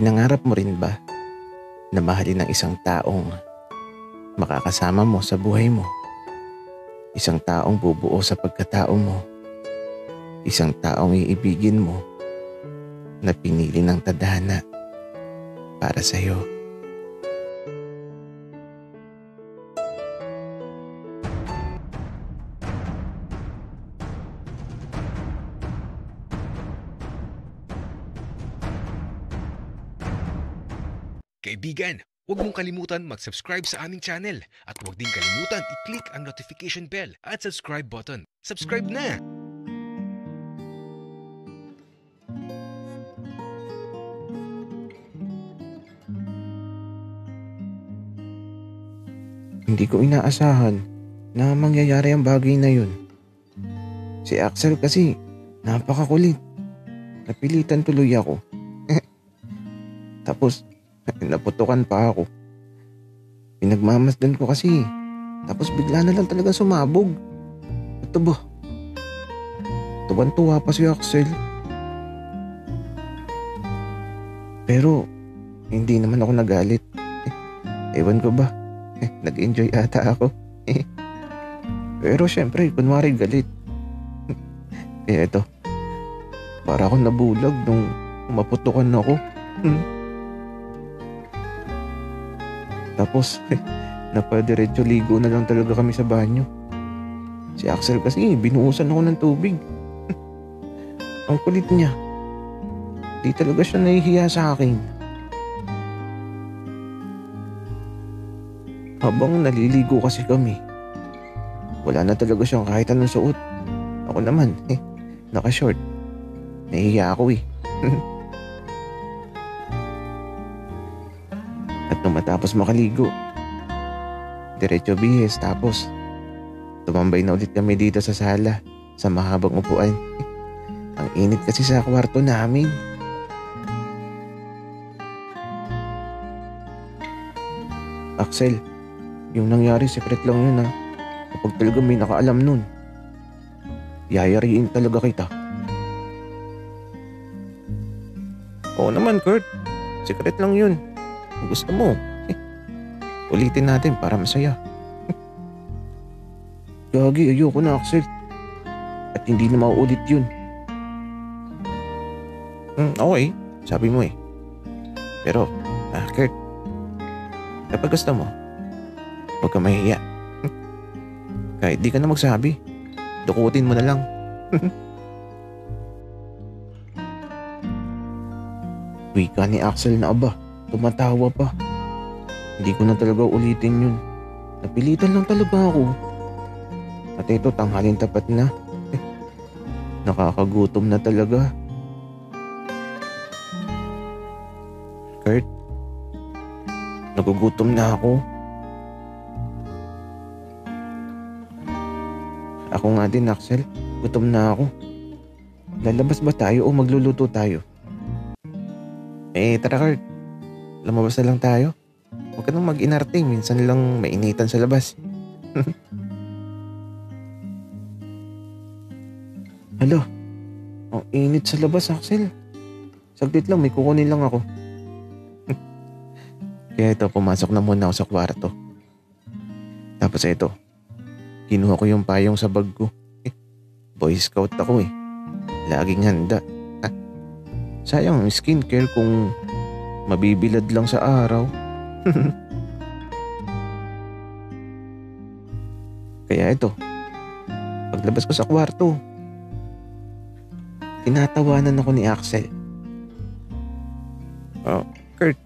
Pinangarap mo rin ba na mahalin ng isang taong makakasama mo sa buhay mo? Isang taong bubuo sa pagkatao mo. Isang taong iibigin mo na pinili ng tadhana para sa'yo. Kaibigan, huwag mong kalimutan mag-subscribe sa aming channel at huwag din kalimutan i-click ang notification bell at subscribe button. Subscribe na! Hindi ko inaasahan na mangyayari ang bagay na yun. Si Axel kasi napakakulit. Napilitan tuloy ako. Tapos naputukan pa ako. Pinagmamasdan ko kasi. Tapos bigla na lang talaga sumabog. Ito ba? Tuwan-tuwa pa si Axel. Pero hindi naman ako nagalit. Ewan ko ba? Nag-enjoy ata ako. Pero syempre, kunwari galit. Kaya ito, para akong nabulag nung maputukan ako. Tapos, napadiretso ligo na lang talaga kami sa banyo. Si Axel kasi, binuusan ako ng tubig. Ang kulit niya. Di talaga siya nahihiya sa akin. Habang naliligo kasi kami, wala na talaga siyang kahit anong suot. Ako naman, naka-short. Nahihiya ako eh. At nung matapos makaligo, diretso bihis, tapos tumambay na ulit kami dito sa sala, sa mahabang upuan. Ang init kasi sa kwarto namin. Axel, yung nangyari secret lang yun ha. Kapag talaga may nakaalam nun, yayariin talaga kita. Oo naman Kurt, secret lang yun. Kung gusto mo, ulitin natin para masaya. Gagi, ayoko na Axel. At hindi na mauulit yun. Okay, sabi mo eh. Pero, Kurt, kapag gusto mo, huwag ka mahihiya. Kahit di ka na magsabi, dukutin mo na lang. Wika ni Axel na aba, tumatawa pa. Hindi ko na talaga ulitin yun. Napilitan lang talaga ako. At ito, tanghalin tapat na. Nakakagutom na talaga. Kurt, nagugutom na ako. Ako nga din, Axel. Gutom na ako. Lalabas ba tayo o magluluto tayo? Tara Kurt. Lumabas na lang tayo. Huwag ka nang mag-inarte. Minsan lang mainitan sa labas. Hala, ang init sa labas, Axel. Saglit lang, may kukunin lang ako. Kaya ito, pumasok na muna ako sa kwarto. Tapos ito, kinuha ko yung payong sa bag ko. Boy Scout ako eh. Laging handa. Sayang ang skincare kung mabibilad lang sa araw. Kaya ito, paglabas ko sa kwarto, tinatawanan ako ni Axel. Kurt,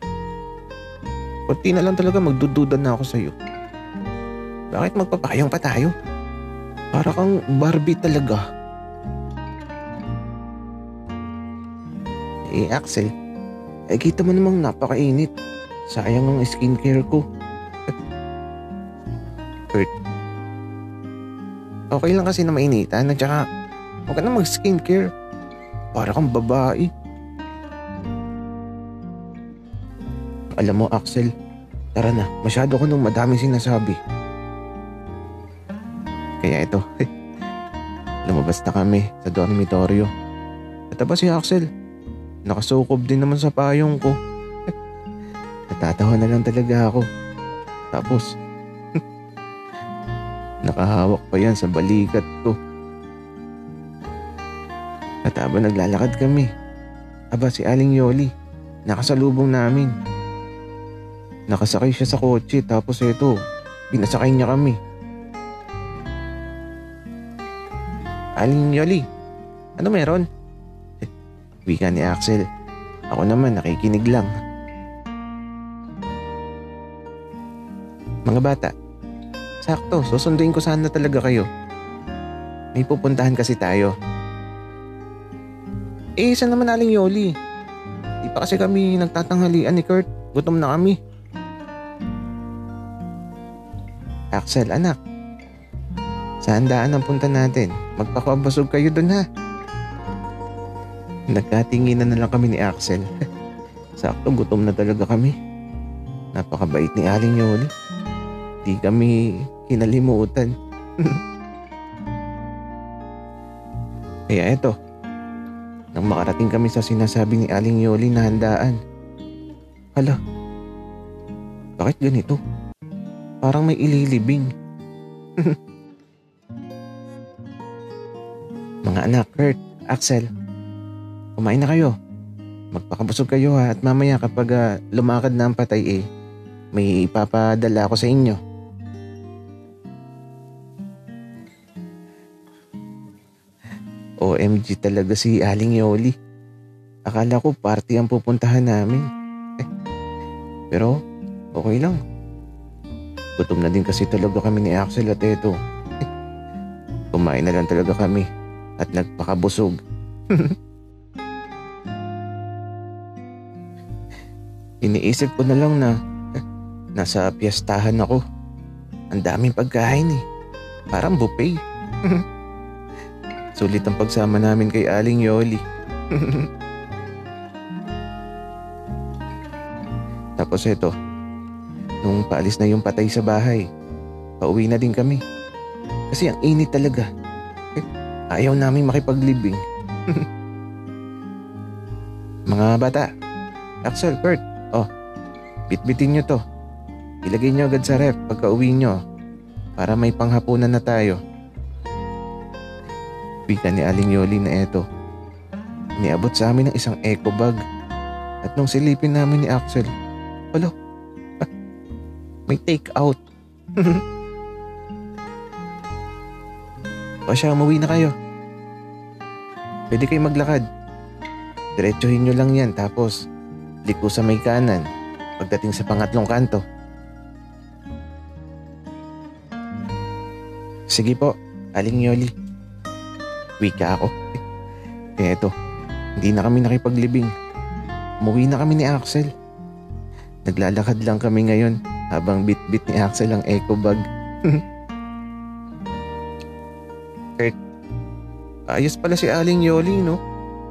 kunti na lang talaga magdududa na ako sa'yo. Bakit magpapayong pa tayo? Para kang Barbie talaga. Axel, kita mo namang napakainit. Sayang ang skincare ko. Kurt, okay lang kasi na mainitan at saka huwag ka na mag-skincare. Para kang babae. Alam mo Axel, tara na, masyado ko nung madaming sinasabi. Kaya ito, lumabas na kami sa dormitoryo. At aba si Axel, nakasukob din naman sa payong ko. Natatawa na lang talaga ako. Tapos, nakahawak pa yan sa balikat ko. At habang naglalakad kami, aba si Aling Yoli, nakasalubong namin. Nakasakay siya sa kotse tapos eto, pinasakay niya kami. Aling Yoli, ano meron? Wika ni Axel. Ako naman nakikinig lang. Mga bata, sakto, susunduin ko sana talaga kayo. May pupuntahan kasi tayo. Saan naman Aling Yoli? Di pa kasi kami nagtatanghalian ni Kurt. Gutom na kami. Axel, anak. Sa handaan ang punta natin. Magpakabasog kayo dun ha. Nagkatinginan na lang kami ni Axel. Sakto, gutom na talaga kami. Napakabait ni Aling Yoli. Di kami kinalimutan. Kaya eto, nang makarating kami sa sinasabi ni Aling Yoli na handaan. Hala, bakit ganito? Parang may ililibing. Mga anak, Kurt, Axel, kumain na kayo. Magpakabusog kayo ha, at mamaya kapag lumakad na ang patay may ipapadala ako sa inyo. OMG talaga si Aling Yoli. Akala ko party ang pupuntahan namin. Pero okay lang. Gutom na din kasi talaga kami ni Axel at eto. Kumain na lang talaga kami at nagpakabusog. Iniisip ko na lang na nasa piyestahan ako. Ang daming pagkain Parang buffet. Sulit ang pagsama namin kay Aling Yoli. Tapos eto, nung paalis na yung patay sa bahay, pauwi na din kami. Kasi ang init talaga. Ayaw namin makipaglibing. Mga bata, Axel, Kurt, bitbitin nyo to. Ilagay nyo agad sa ref pagka uwi nyo para may panghapunan na tayo. Wika ni Aling Yoli na eto. Niabot sa amin ng isang eco bag. At nung silipin namin ni Axel, wala, may take out. O siya, umuwi na kayo. Pwede kayo maglakad. Diretsuhin nyo lang yan tapos liko sa may kanan pagdating sa pangatlong kanto. Sige po, Aling Yoli. Wika ako. Kaya eto, hindi na kami nakipaglibing. Umuwi na kami ni Axel. Naglalakad lang kami ngayon habang bit-bit ni Axel ang eco bag. Kurt, ayos pala si Aling Yoli, no?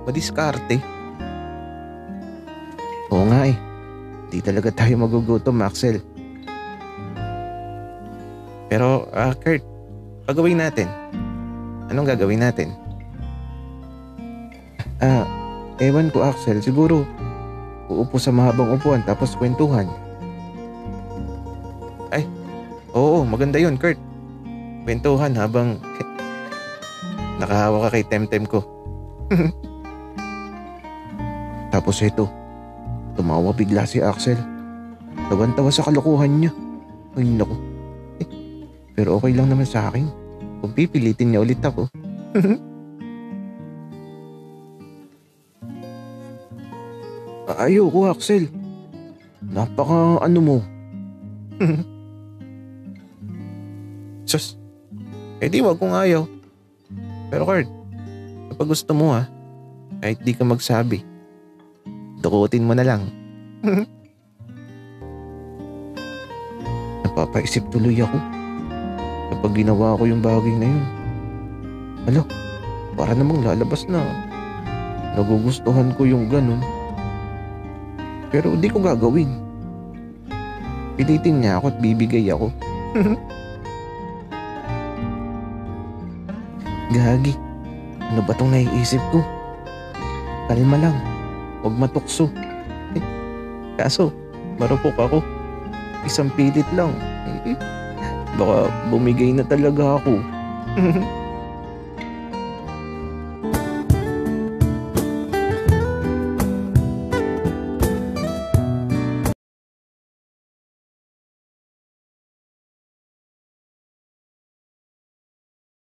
Madiskarte. Oo nga di talaga tayo magugutom, Axel. Pero, Kurt, pagawin natin. Anong gagawin natin? Ewan ko, Axel. Siguro uupo sa mahabang upuan tapos kwentuhan. Ay, oo, maganda yun, Kurt. Kwentuhan habang nakahawa ka kay Temtem ko. Tapos ito, tumawa bigla si Axel. Tawan-tawa sa kalokohan niya. Ay naku. Pero okay lang naman sa akin. Kung pipilitin niya ulit ako. Ayoko, Axel. Napaka ano mo. Sus. Di wag kung ayaw. Pero Kurt, kapag gusto mo kahit di ka magsabi, dukutin mo na lang. Napapaisip tuloy ako kapag ginawa ko yung bagay na yun. Alo, para namang lalabas na nagugustuhan ko yung ganun. Pero di ko gagawin. Pilitin niya ako at bibigay ako. Gagi, ano ba tong naiisip ko? Kalma lang, huwag matukso. Kaso, marupok ako. Isang pilit lang. Baka bumigay na talaga ako.